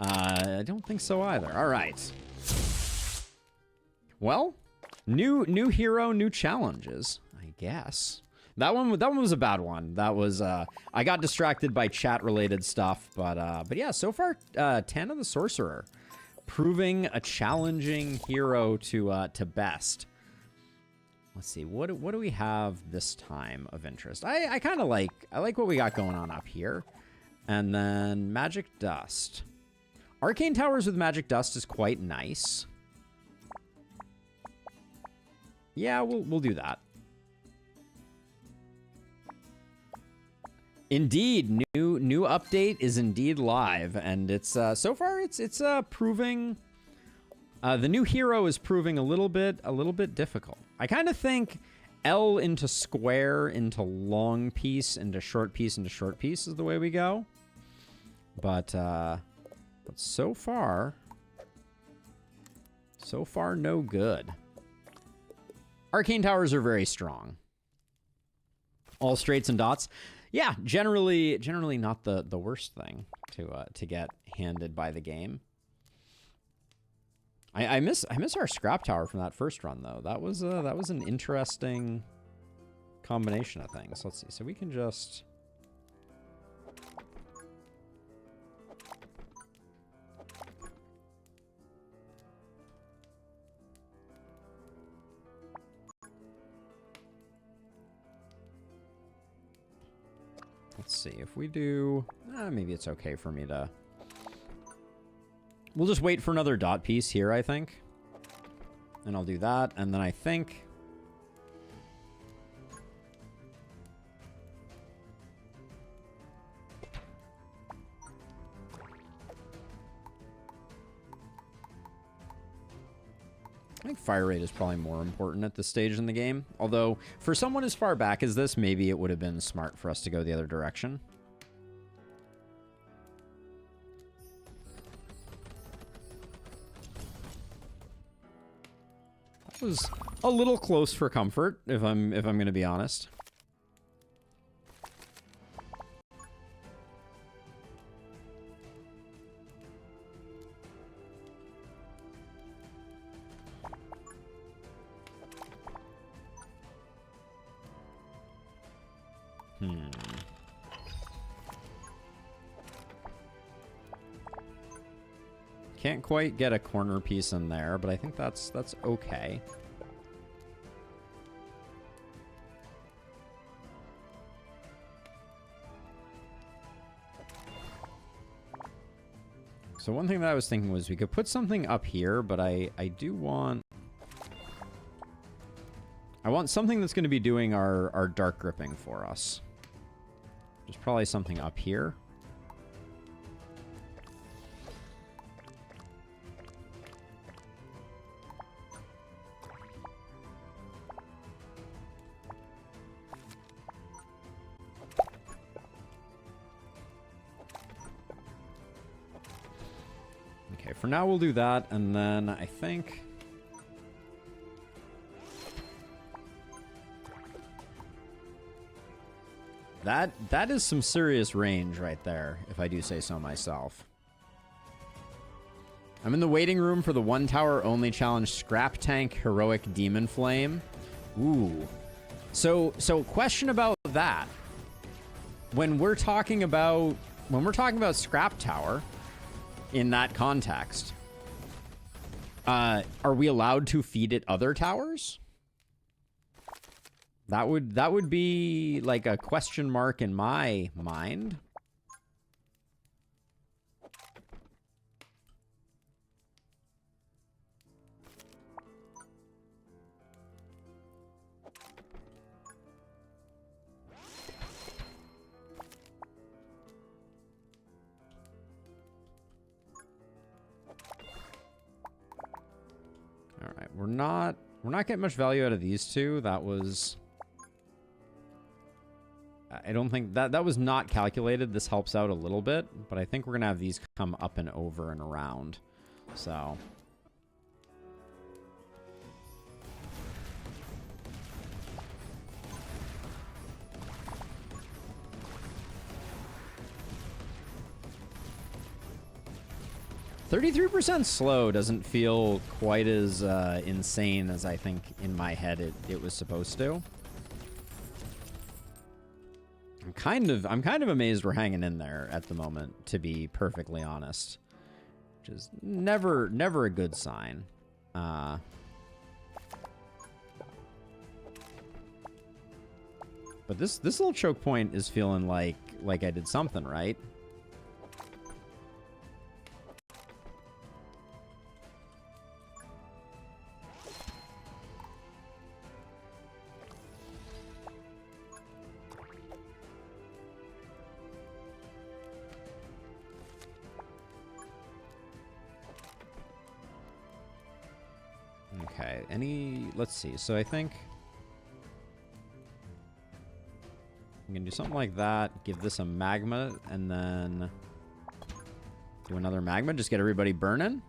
I don't think so either. All right. Well, new hero, new challenges, I guess. That one was a bad one. That was I got distracted by chat-related stuff, but yeah, so far Tan of the Sorcerer, proving a challenging hero to best. Let's see, what do we have this time of interest? I kind of like what we got going on up here, and then Magic Dust. Arcane Towers with Magic Dust is quite nice. Yeah, we'll do that. Indeed, new update is indeed live, and it's so far it's proving the new hero is proving a little bit difficult. I kind of think L into square into long piece into short piece into short piece is the way we go, but so far no good. Arcane Towers are very strong. All straights and dots. Yeah, generally not the worst thing to get handed by the game. I miss our scrap tower from that first run though. That was an interesting combination of things. Let's see. So we can just let's see if we do. Maybe it's okay for me to. We'll just wait for another dot piece here, I think. And I'll do that. And then I think... fire rate is probably more important at this stage in the game. Although, for someone as far back as this, maybe it would have been smart for us to go the other direction. Was a little close for comfort, if I'm going to be honest. Can't quite get a corner piece in there, but I think that's okay. So one thing that I was thinking was we could put something up here, but I want something that's going to be doing our dark gripping for us. There's probably something up here. For now, we'll do that, and then I think... That is some serious range right there, if I do say so myself. I'm in the waiting room for the one tower only challenge Scrap Tank Heroic Demon Flame. Ooh. So question about that. When we're talking about Scrap Tower... in that context, are we allowed to feed it other towers? That would be like a question mark in my mind. All right, we're not getting much value out of these two. That was, I don't think that was not calculated. This helps out a little bit, but I think we're gonna have these come up and over and around. So 33% slow doesn't feel quite as insane as I think in my head it was supposed to. I'm kind of amazed we're hanging in there at the moment, to be perfectly honest. Which is never a good sign. But this little choke point is feeling like I did something right. Okay, let's see. So I think I'm gonna do something like that, give this a magma, and then do another magma, just get everybody burning.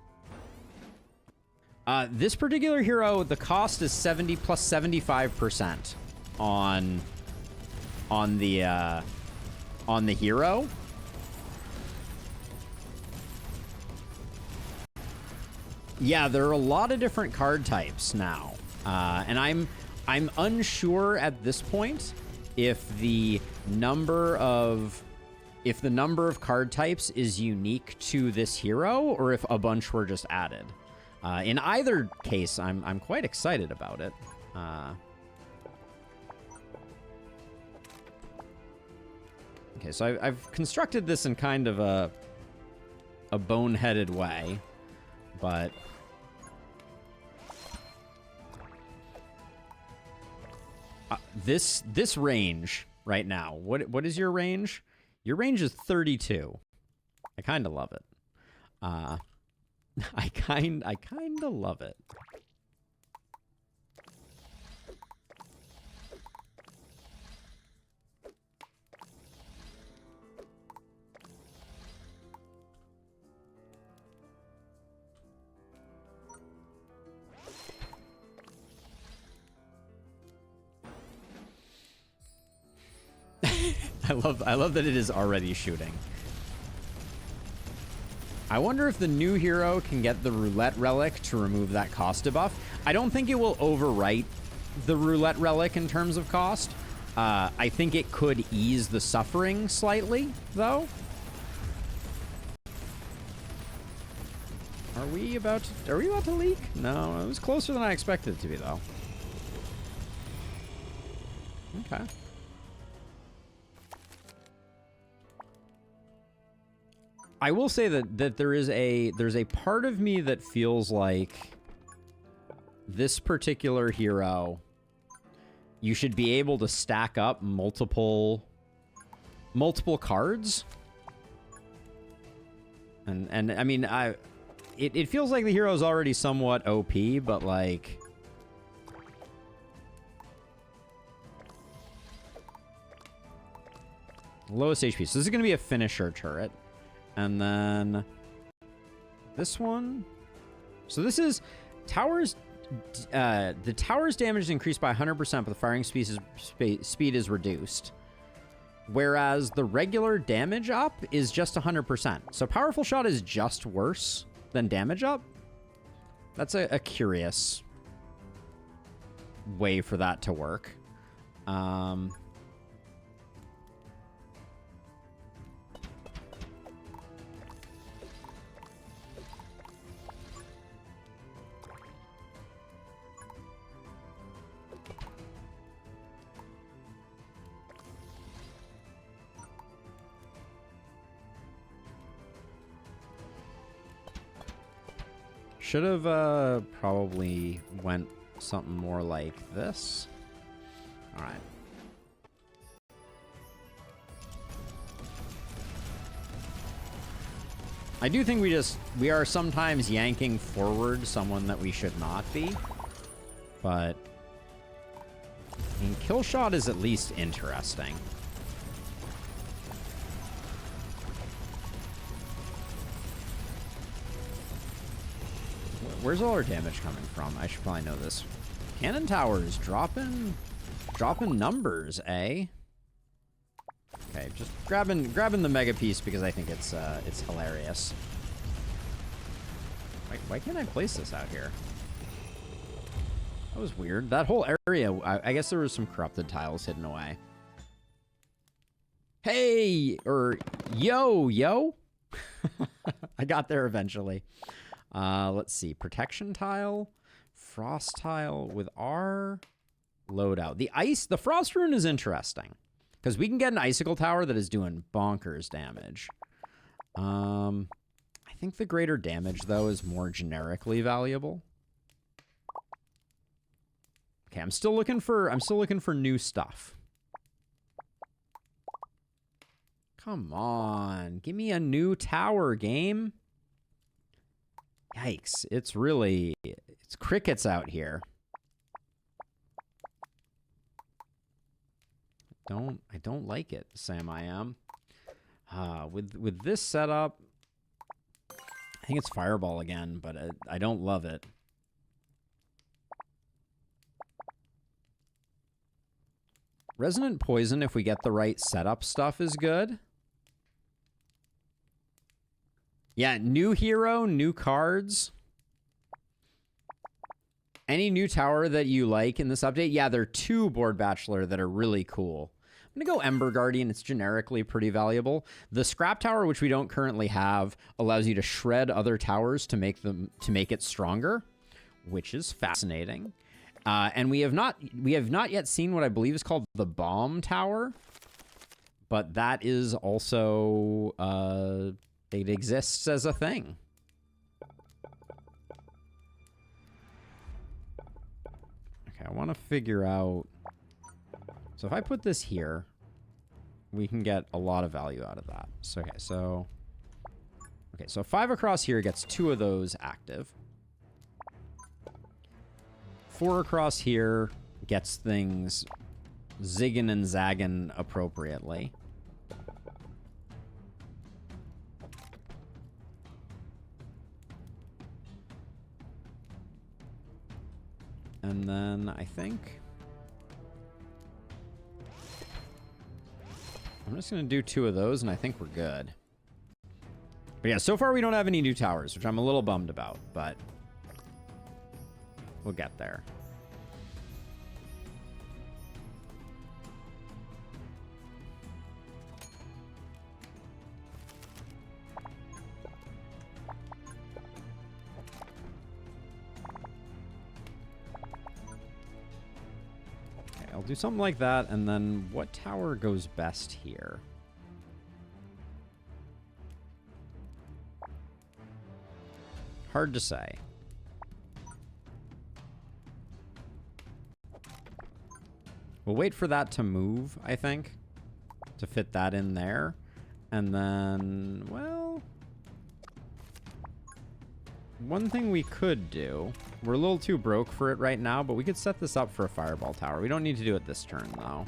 This particular hero, the cost is 70 plus 75% on the hero. Yeah, there are a lot of different card types now, and I'm unsure at this point if the number of card types is unique to this hero or if a bunch were just added. In either case, I'm quite excited about it. Okay, so I've constructed this in kind of a boneheaded way, but this range right now, what is your range? Your range is 32. I kind of love it. I kind of love it. I love that it is already shooting. I wonder if the new hero can get the roulette relic to remove that cost debuff. I don't think it will overwrite the roulette relic in terms of cost. I think it could ease the suffering slightly, though. Are we about to leak? No, it was closer than I expected it to be, though. Okay. I will say that there's a part of me that feels like this particular hero, you should be able to stack up multiple cards. And I mean, it feels like the hero is already somewhat OP, but like lowest HP. So this is going to be a finisher turret. And then this one. So this is towers. The tower's damage is increased by 100%, but the firing speed is reduced. Whereas the regular damage up is just 100%. So powerful shot is just worse than damage up. That's a curious way for that to work. Should have probably went something more like this. All right. I do think we are sometimes yanking forward someone that we should not be. But I mean, kill shot is at least interesting. Where's all our damage coming from? I should probably know this. Cannon towers dropping numbers, eh? Okay, just grabbing the mega piece because I think it's hilarious. Why can't I place this out here? That was weird. That whole area, I guess there was some corrupted tiles hidden away. Hey, or yo. I got there eventually. Let's see. Protection tile, frost tile with R, loadout. The frost rune is interesting because we can get an icicle tower that is doing bonkers damage. I think the greater damage though is more generically valuable. Okay, I'm still looking for new stuff. Come on, give me a new tower, game. Yikes, it's crickets out here. I don't like it, Sam I am. With this setup, I think it's fireball again, but I don't love it. Resonant poison, if we get the right setup stuff, is good. Yeah, new hero, new cards. Any new tower that you like in this update? Yeah, there are 2 Board Bachelor that are really cool. I'm going to go Ember Guardian. It's generically pretty valuable. The Scrap Tower, which we don't currently have, allows you to shred other towers to make it stronger, which is fascinating. And we have not yet seen what I believe is called the Bomb Tower, but that is also it exists as a thing. Okay, I want to figure out. So if I put this here, we can get a lot of value out of that. So so 5 across here gets 2 of those active. 4 across here gets things zigging and zagging appropriately. And then I think I'm just going to do 2 of those, and I think we're good. But yeah, so far we don't have any new towers, which I'm a little bummed about, but we'll get there. Okay, I'll do something like that, and then what tower goes best here? Hard to say. We'll wait for that to move, I think, to fit that in there. And then, well, one thing we could do, we're a little too broke for it right now, but we could set this up for a fireball tower. We don't need to do it this turn, though.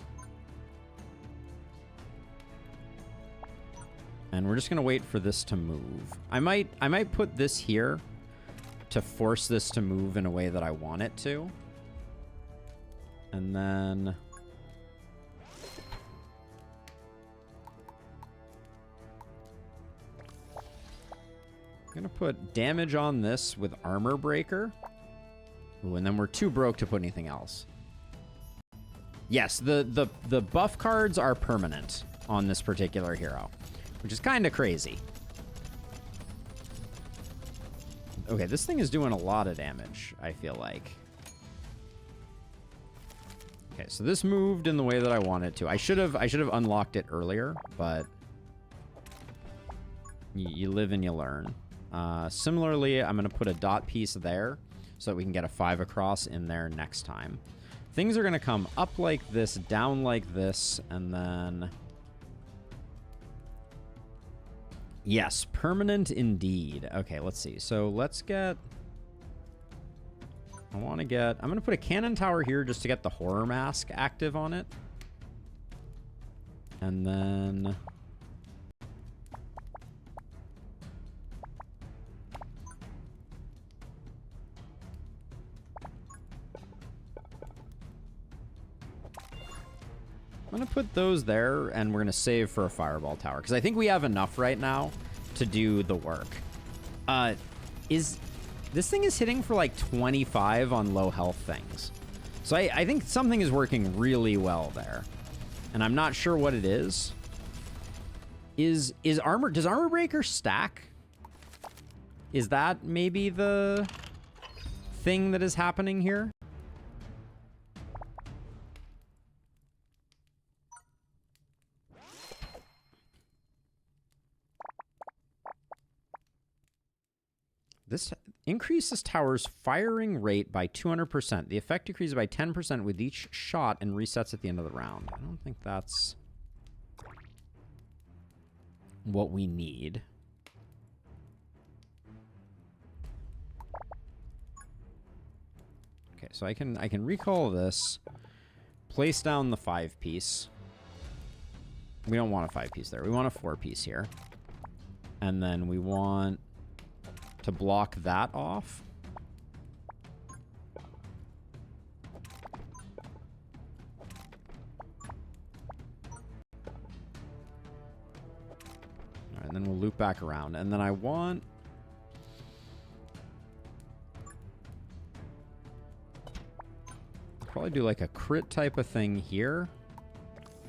And we're just going to wait for this to move. I might put this here to force this to move in a way that I want it to. And then I'm going to put damage on this with Armor Breaker. Ooh, and then we're too broke to put anything else. Yes, the buff cards are permanent on this particular hero, which is kind of crazy. Okay, this thing is doing a lot of damage, I feel like. Okay, so this moved in the way that I wanted to. I should have unlocked it earlier, but you live and you learn. Similarly, I'm going to put a dot piece there so that we can get a 5 across in there next time. Things are going to come up like this, down like this, and then... Yes, permanent indeed. Okay, let's see. So let's get... I'm going to put a cannon tower here just to get the horror mask active on it. And then... I'm going to put those there, and we're going to save for a fireball tower, because I think we have enough right now to do the work. This thing is hitting for like 25 on low health things. So I think something is working really well there. And I'm not sure what it is. Is armor... Does Armor Breaker stack? Is that maybe the thing that is happening here? This increases tower's firing rate by 200%. The effect decreases by 10% with each shot and resets at the end of the round. I don't think that's what we need. Okay, so I can recall this. Place down the 5-piece. We don't want a 5-piece there. We want a 4-piece here. And then we want to block that off. All right, and then we'll loop back around. And then I want... probably do like a crit type of thing here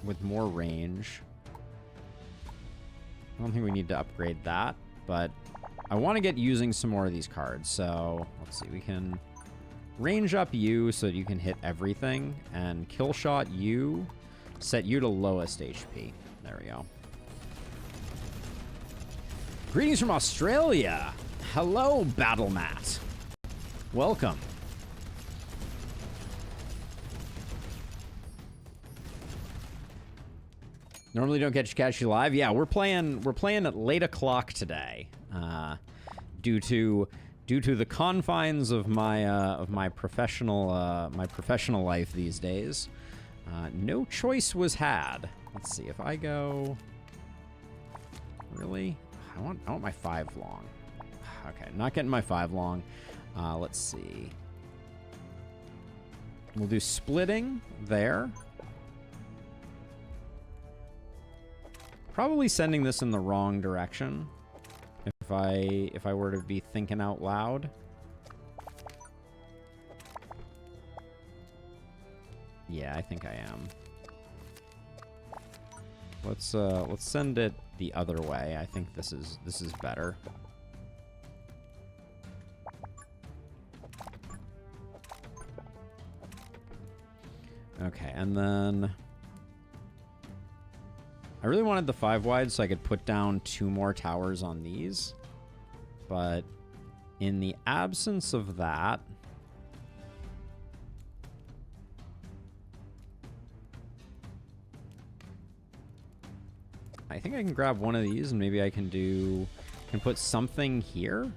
with more range. I don't think we need to upgrade that, but I want to get using some more of these cards. So let's see, we can range up you so that you can hit everything, and kill shot you, set you to lowest HP. There we go. Greetings from Australia. Hello, Battle Mat. Welcome. Normally don't catch you live. Yeah, we're playing at late o'clock today, due to the confines of my professional life these days. No choice was had. Let's see if I go. Really, I want my 5 long. Okay, not getting my 5 long. Let's see. We'll do splitting there. Probably sending this in the wrong direction if I were to be thinking out loud. Yeah, I think I am. Let's send it the other way. I think this is better. Okay, and then I really wanted the 5 wide so I could put down 2 more towers on these. But in the absence of that, I think I can grab one of these and maybe I can put something here.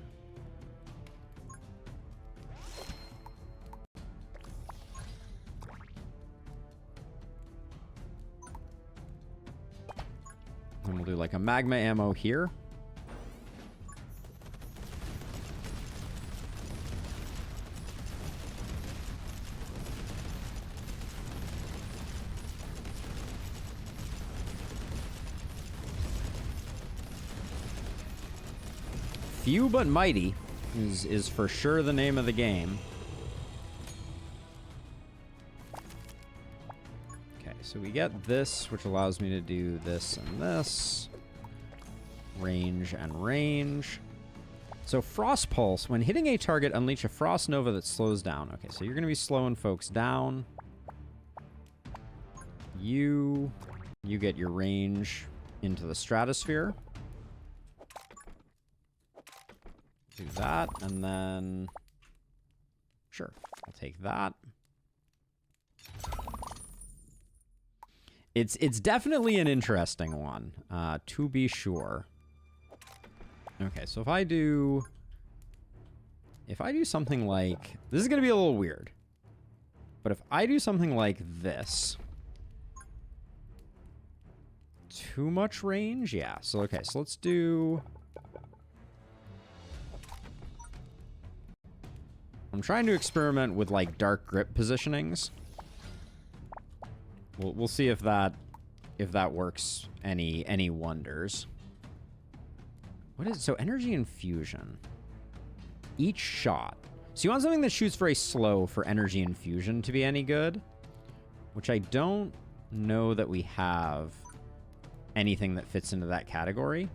And we'll do like a magma ammo here. Few but mighty is for sure the name of the game. So we get this, which allows me to do this and this. Range and range. So Frost Pulse. When hitting a target, unleash a Frost Nova that slows down. Okay, so you're going to be slowing folks down. You get your range into the stratosphere. Do that, and then... Sure, I'll take that. It's definitely an interesting one, to be sure. Okay, so if I do something like... This is going to be a little weird. But if I do something like this... Too much range? Yeah, so okay, so let's do... I'm trying to experiment with, like, dark grip positionings. We'll see if that works any wonders. What is it? So energy infusion. each shot. So you want something that shoots very slow for energy infusion to be any good, which I don't know that we have anything that fits into that category.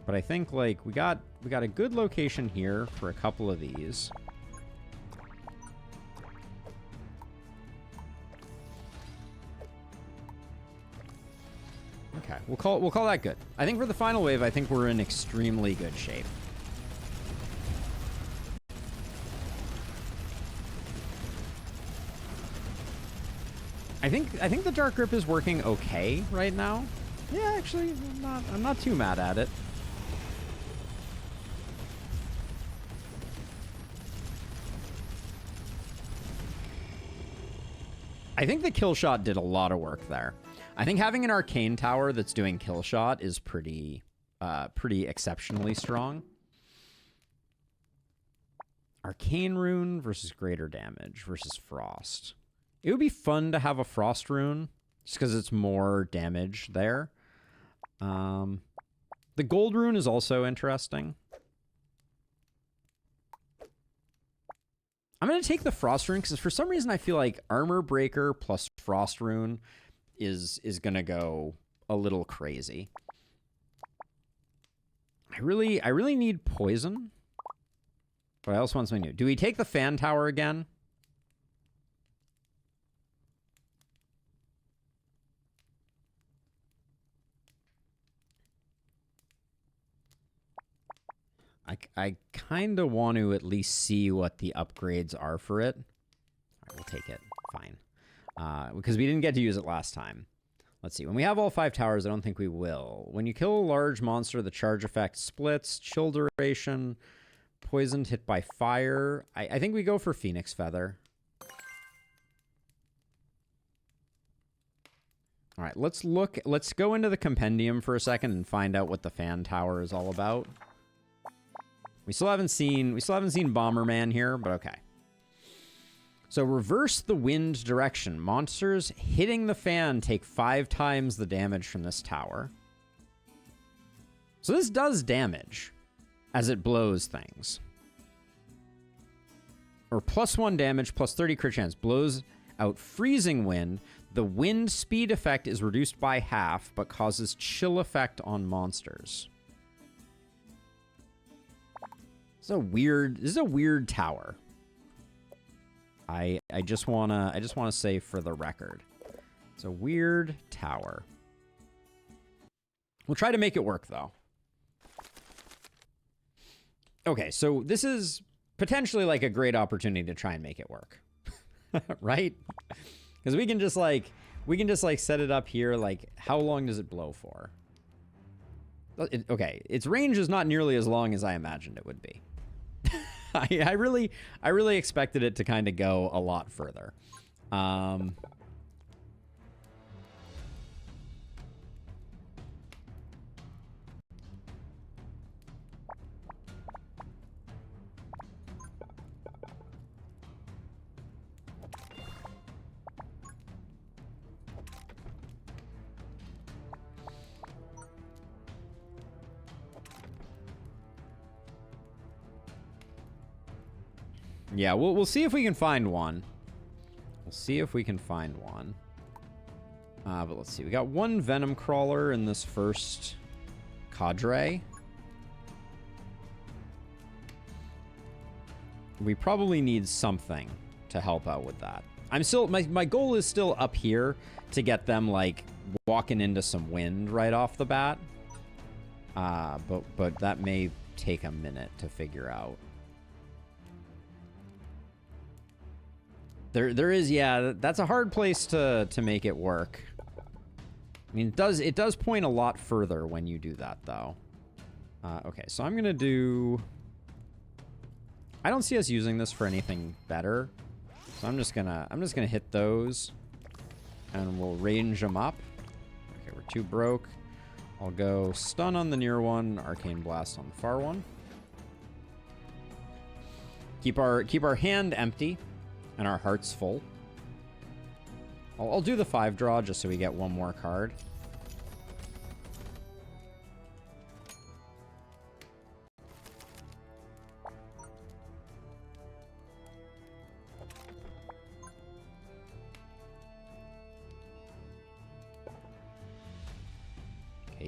But I think like we got a good location here for a couple of these. Okay, we'll call that good. I think for the final wave, I think we're in extremely good shape. I think the Dark Grip is working okay right now. Yeah, actually, I'm not too mad at it. I think the kill shot did a lot of work there. I think having an arcane tower that's doing kill shot is pretty exceptionally strong. Arcane rune versus greater damage versus frost. It would be fun to have a frost rune just because it's more damage there. The gold rune is also interesting. I'm going to take the frost rune because for some reason I feel like armor breaker plus frost rune is going to go a little crazy. I really need poison. What else wants me to do? Do we take the fan tower again? I kind of want to at least see what the upgrades are for it. All right, we'll take it. Fine. Because we didn't get to use it last time. Let's see. When we have all 5 towers, I don't think we will. When you kill a large monster, the charge effect splits. Chill duration. Poisoned, hit by fire. I think we go for Phoenix Feather. All right, let's go into the compendium for a second and find out what the fan tower is all about. We still haven't seen Bomberman here, but okay. So reverse the wind direction. Monsters hitting the fan take 5 times the damage from this tower. So this does damage as it blows things. Or +1 damage, +30 crit chance. Blows out freezing wind. The wind speed effect is reduced by half, but causes chill effect on monsters. This is a weird tower. I just wanna say for the record. It's a weird tower. We'll try to make it work though. Okay, so this is potentially like a great opportunity to try and make it work. Right? Because we can just like set it up here. Like, how long does it blow for? Okay, its range is not nearly as long as I imagined it would be. I really expected it to kind of go a lot further. Yeah, we'll see if we can find one. We'll see if we can find one. But let's see. We got 1 Venom Crawler in this first cadre. We probably need something to help out with that. I'm still... My goal is still up here to get them, like, walking into some wind right off the bat. But that may take a minute to figure out. There is, yeah, that's a hard place to make it work. I mean, it does point a lot further when you do that, though. Okay, so I'm gonna do... I don't see us using this for anything better, so I'm just gonna hit those, and we'll range them up. Okay, we're 2 broke. I'll go stun on the near one, arcane blast on the far one. Keep our hand empty. And our heart's full. I'll do the 5 draw just so we get 1 more card.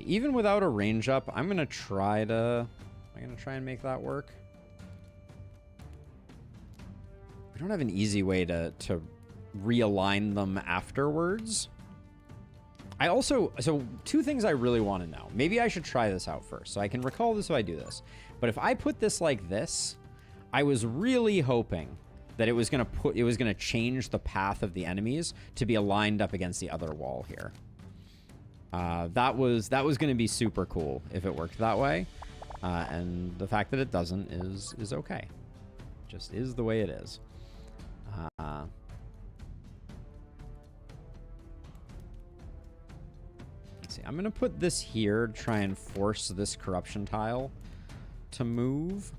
Even without a range up, I'm gonna try to... I'm gonna try and make that work. We don't have an easy way to realign them afterwards. I also... So, two things I really want to know. Maybe I should try this out first, so I can recall this if I do this. But if I put this like this, I was really hoping that it was gonna change the path of the enemies to be aligned up against the other wall here. That was gonna be super cool if it worked that way. And the fact that it doesn't is okay. Just is the way it is. Let's see. I'm gonna put this here to try and force this corruption tile to move.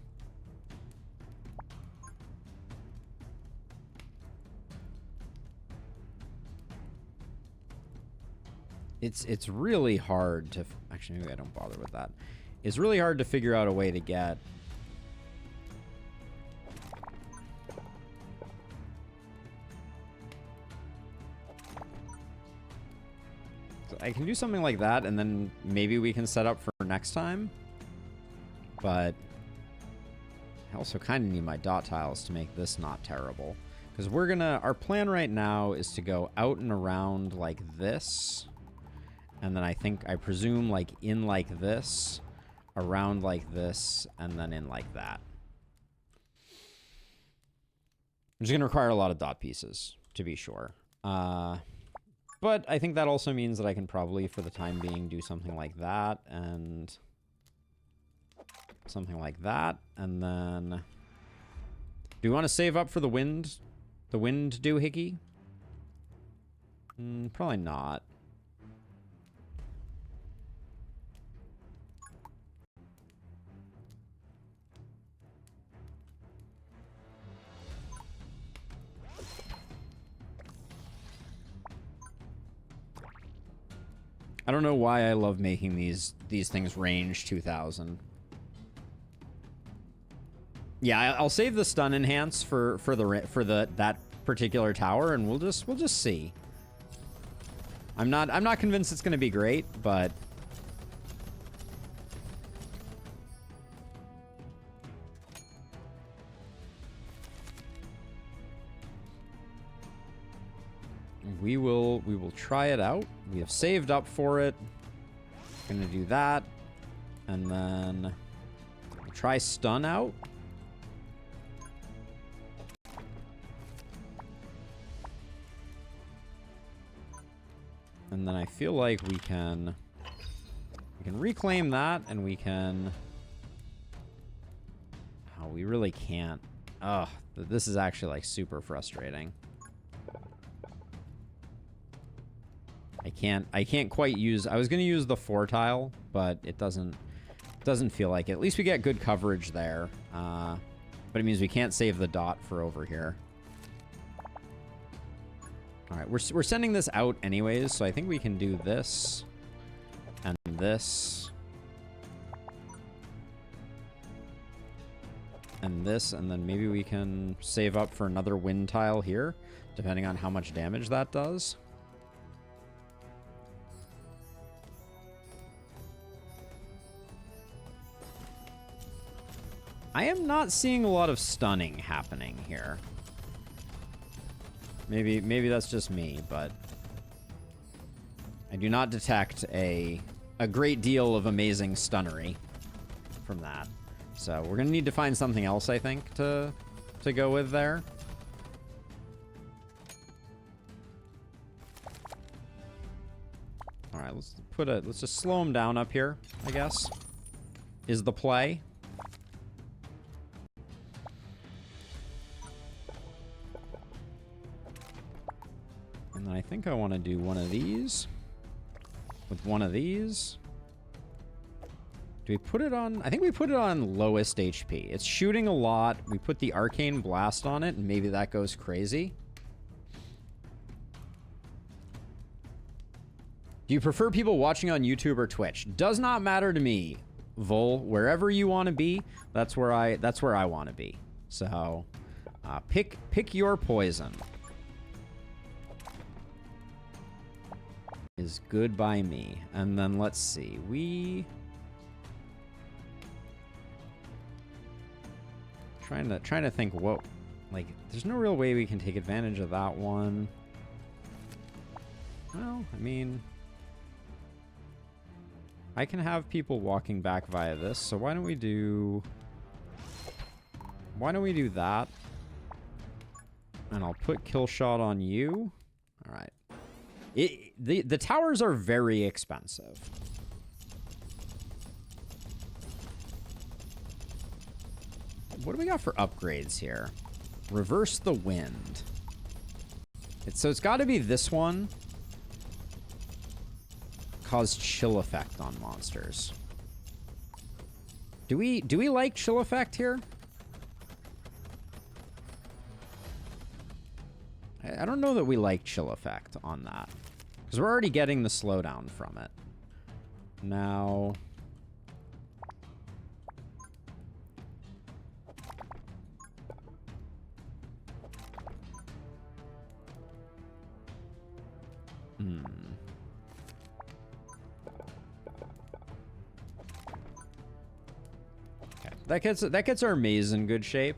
It's really hard to... Actually, maybe I don't bother with that. It's really hard to figure out a way to get... So I can do something like that, and then maybe we can set up for next time. But I also kind of need my dot tiles to make this not terrible. Because we're gonna... Our plan right now is to go out and around like this. And then I presume, like, in like this, around like this, and then in like that. Which is going to require a lot of dot pieces, to be sure. But I think that also means that I can probably, for the time being, do something like that, and something like that, and then... Do we want to save up for the wind? The wind doohickey? Probably not. I don't know why I love making these things range 2000. Yeah, I'll save the stun enhance for that particular tower, and we'll just see. I'm not convinced it's going to be great, but we will try it out. We have saved up for it. Gonna do that, and then we'll try stun out. And then I feel like we can reclaim that, and we can... Oh, we really can't. Ugh, this is actually, like, super frustrating. I can't quite use... I was going to use the 4 tile, but it doesn't feel like it. At least we get good coverage there. But it means we can't save the dot for over here. All right, we're sending this out anyways, so I think we can do this and this and this, and then maybe we can save up for another wind tile here, depending on how much damage that does. I am not seeing a lot of stunning happening here. Maybe that's just me, but I do not detect a great deal of amazing stunnery from that. So we're gonna need to find something else, I think, to go with there. All right, let's just slow him down up here, I guess. Is the play. And then I think I want to do one of these with one of these. Do we put it on? I think we put it on lowest HP. It's shooting a lot. We put the arcane blast on it, and maybe that goes crazy. Do you prefer people watching on YouTube or Twitch? Does not matter to me, Vol. Wherever you want to be, that's where I want to be. So, pick your poison. is good by me. And then let's see. Trying to think what, like, there's no real way we can take advantage of that one. Well, I mean, I can have people walking back via this, so why don't we do that? And I'll put kill shot on you. All right. The towers are very expensive. What do we got for upgrades here? Reverse the wind. So it's got to be this one. Cause chill effect on monsters. Do we like chill effect here? I don't know that we like chill effect on that. Because we're already getting the slowdown from it. Now... Okay. That gets our maze in good shape.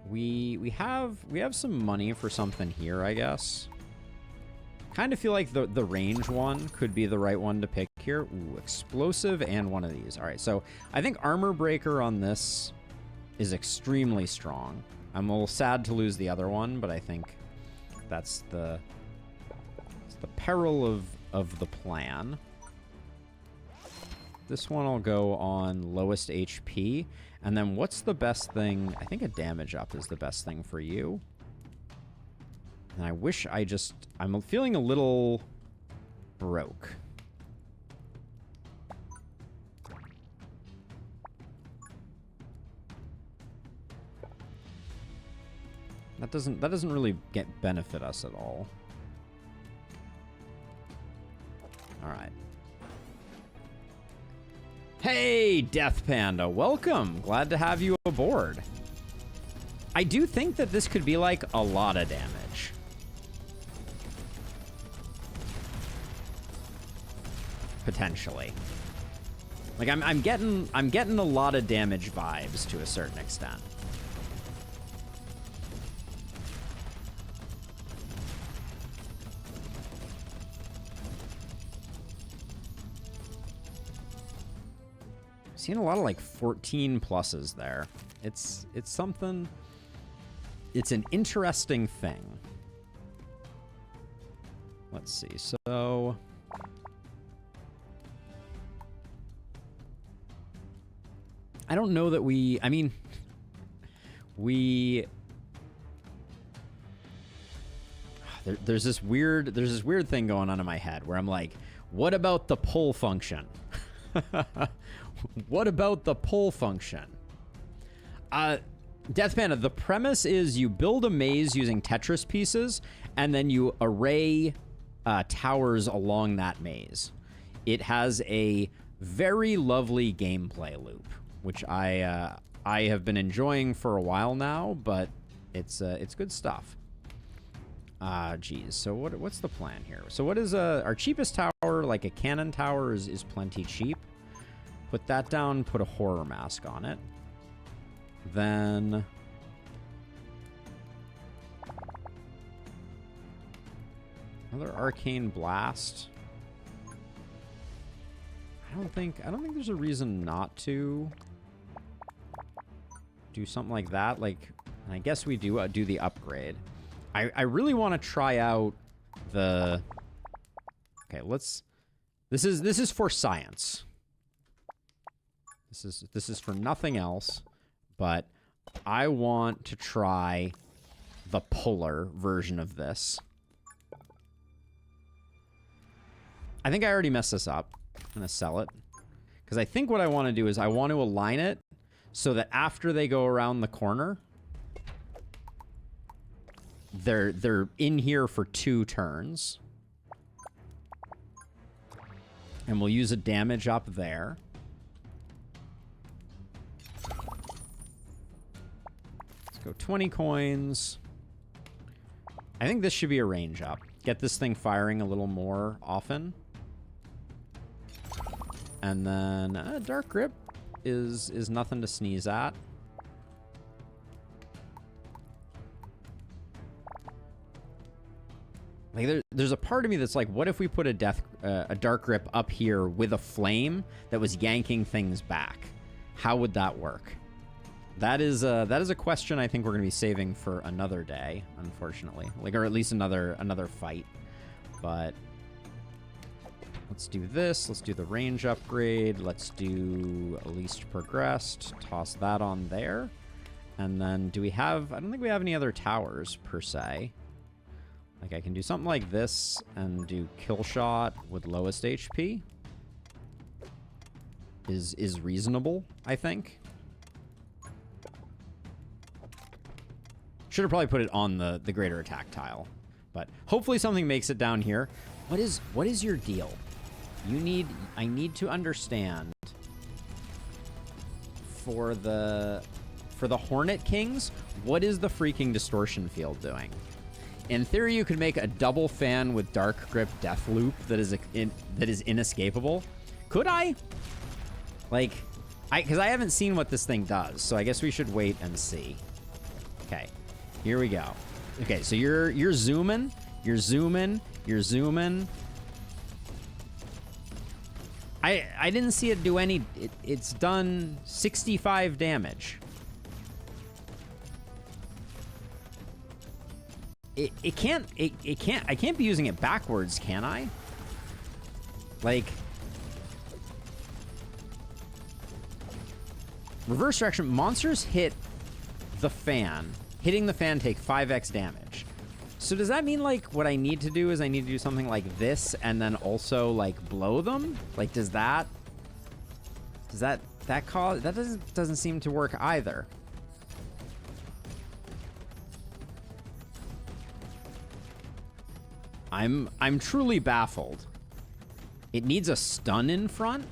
We have some money for something here, I guess. Kind of feel like the range one could be the right one to pick here. Ooh, explosive and one of these. All right, so I think armor breaker on this is extremely strong. I'm a little sad to lose the other one, but I think that's the peril of the plan. This one I'll go on lowest HP. And then what's the best thing? I think a damage up is the best thing for you. And I wish I'm feeling a little broke. That doesn't really benefit us at all. All right. Hey, Death Panda, welcome. Glad to have you aboard. I do think that this could be like a lot of damage. Potentially. Like I'm getting a lot of damage vibes to a certain extent. Seeing a lot of like 14 pluses there. It's something. It's an interesting thing. Let's see. So I don't know that I mean, there's this weird thing going on in my head where I'm like, what about the pull function? What about the pull function? Death Panda, the premise is you build a maze using Tetris pieces, and then you array towers along that maze. It has a very lovely gameplay loop, which I have been enjoying for a while now, but it's good stuff. Geez. So what's the plan here? So what is our cheapest tower? Like a cannon tower is plenty cheap. Put that down, put a horror mask on it. Then another arcane blast. I don't think there's a reason not to do something like that. Like, I guess we do the upgrade. I really want to try out the. Okay, let's. This is for science. This is for nothing else, but I want to try the polar version of this. I think I already messed this up. I'm gonna sell it because I think what I want to do is I want to align it so that after they go around the corner, they're in here for 2 turns, and we'll use a damage up there. Go 20 coins. I think this should be a range up. Get this thing firing a little more often. And then Dark Grip is nothing to sneeze at. Like there's a part of me that's like, what if we put a Dark Grip up here with a flame that was yanking things back? How would that work? That is a question I think we're gonna be saving for another day, unfortunately. Like, or at least another fight. But let's do this. Let's do the range upgrade. Let's do least progressed. Toss that on there. And then do we have... I don't think we have any other towers, per se. Like, I can do something like this and do kill shot with lowest HP. Is reasonable, I think. Should have probably put it on the greater attack tile. But hopefully something makes it down here. What is your deal? I need to understand for the Hornet Kings, what is the freaking distortion field doing? In theory, you could make a double fan with Dark Grip Death Loop that is inescapable. Could I? Like, because I haven't seen what this thing does, so I guess we should wait and see. Okay, here we go. Okay, so you're zooming, you're zooming, you're zooming. I didn't see it do any. It's done 65 damage. I can't be using it backwards, can I? Like, reverse direction. Monsters hit the fan. Hitting the fan take 5x damage. So does that mean, like, what I need to do is I need to do something like this and then also, like, blow them? Like, that cause... That doesn't seem to work either. I'm truly baffled. It needs a stun in front?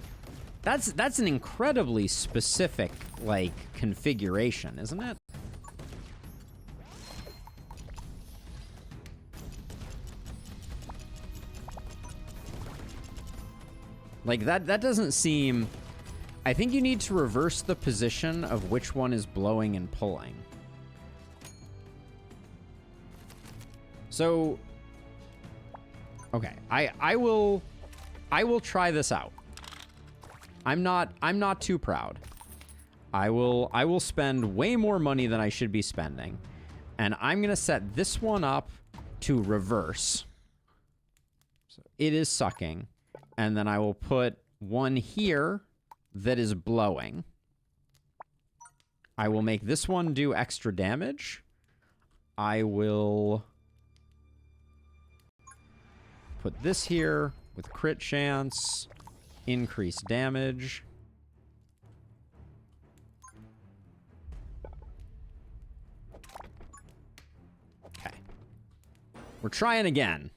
That's an incredibly specific, like, configuration, isn't it? Like, that doesn't seem... I think you need to reverse the position of which one is blowing and pulling. So... Okay, I will try this out. I'm not too proud. I will spend way more money than I should be spending. And I'm gonna set this one up to reverse. So it is sucking. And then I will put one here that is blowing. I will make this one do extra damage. I will put this here with crit chance, increase damage. Okay. We're trying again.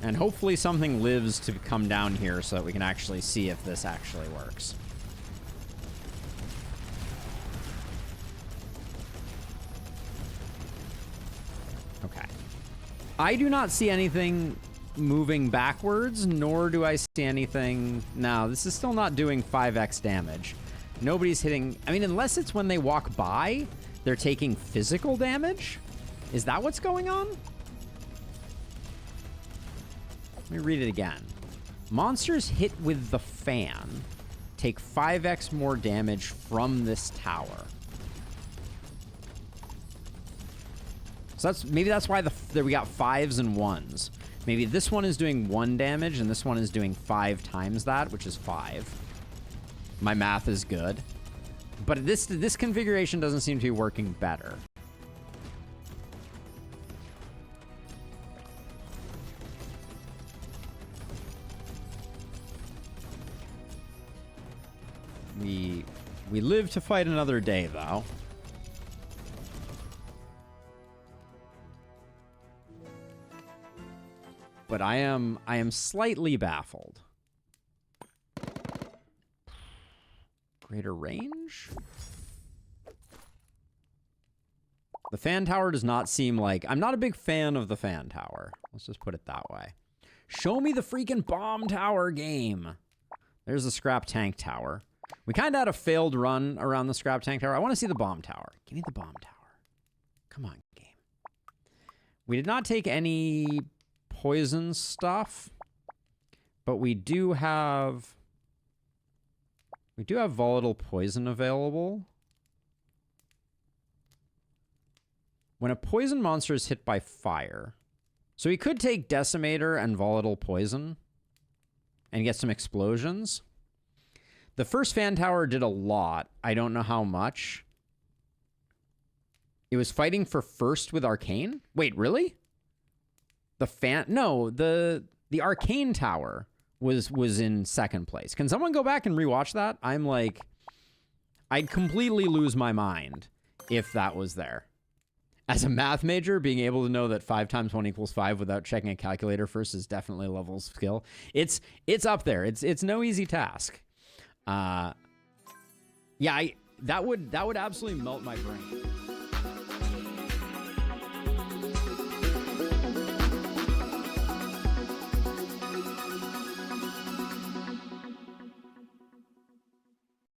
And hopefully something lives to come down here so that we can actually see if this actually works. Okay. I do not see anything moving backwards, nor do I see anything... No, this is still not doing 5x damage. Nobody's hitting... I mean, unless it's when they walk by, they're taking physical damage? Is that what's going on? Let me read it again. Monsters hit with the fan take 5x more damage from this tower. So maybe that's why we got 5s and 1s. Maybe this one is doing 1 damage and this one is doing 5 times that, which is 5. My math is good. But this configuration doesn't seem to be working better. We live to fight another day, though. but I am slightly baffled. Greater range? The fan tower does not seem like... I'm not a big fan of the fan tower. Let's just put it that way. Show me the freaking bomb tower game. There's the scrap tank tower. We kind of had a failed run around the scrap tank tower. I want to see the bomb tower. Give me the bomb tower. Come on, game. We did not take any poison stuff, but we do have volatile poison available. When a poison monster is hit by fire, so we could take Decimator and volatile poison and get some explosions. The first fan tower did a lot. I don't know how much. It was fighting for first with Arcane? Wait, really? No, the Arcane tower was in second place. Can someone go back and rewatch that? I'm like, I'd completely lose my mind if that was there. As a math major, being able to know that 5 times 1 equals 5 without checking a calculator first is definitely a level of skill. It's up there. It's no easy task. Yeah, that would absolutely melt my brain.